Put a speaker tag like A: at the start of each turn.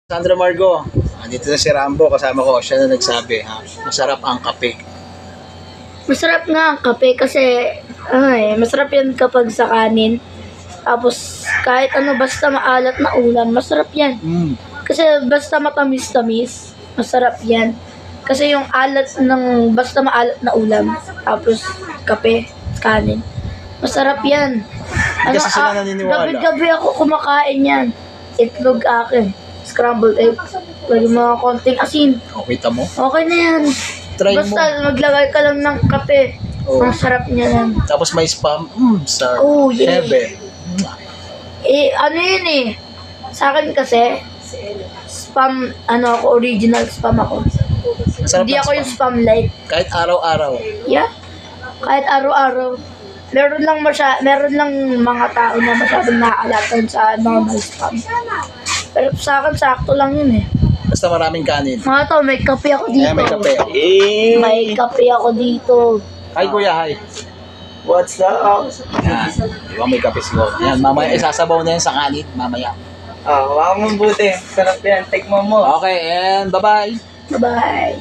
A: Sandra Margo, andito na si Rambo, kasama ko, siya na nagsabi, ha? Masarap ang kape.
B: Masarap nga ang kape kasi masarap yan kapag sa kanin. Tapos kahit ano basta maalat na ulam, masarap yan. Kasi basta matamis-tamis, masarap yan. Kasi yung alat ng basta maalat na ulam, tapos kape, kanin, masarap yan.
A: Kasi sila naniniwala.
B: Gabi-gabi ako kumakain yan. Itlog akin, scrambled egg, lagi mga konting asin.
A: Kita mo?
B: Okay na yan.
A: Try
B: Basta
A: mo.
B: maglagay ka lang ng kape.
A: Oh.
B: Ang sarap niya yan.
A: Tapos may spam, sa
B: Oh, yeah.
A: heaven.
B: Ano yun eh. Sa akin kasi, spam, ako, original spam ako.
A: Masarap
B: Hindi
A: ang
B: ako yung
A: spam.
B: spam light.
A: Kahit araw-araw.
B: Yeah. Kahit araw-araw. Meron lang mga tao na masyadong naaalatan sa normal spam. Pero sa akin, sakto lang yun eh.
A: Basta maraming kanin.
B: Mga to, may kape ako dito.
A: May kape.
B: May kape ako dito.
A: Hi kuya, hi.
C: What's up?
A: Yan. Di ba may kape siguro? Yan, mamaya isasabaw na yan sa kanin. Mamaya.
C: Waka mong buti. Sarap yan. Tikman mo.
A: Okay, and bye-bye.
B: Bye-bye.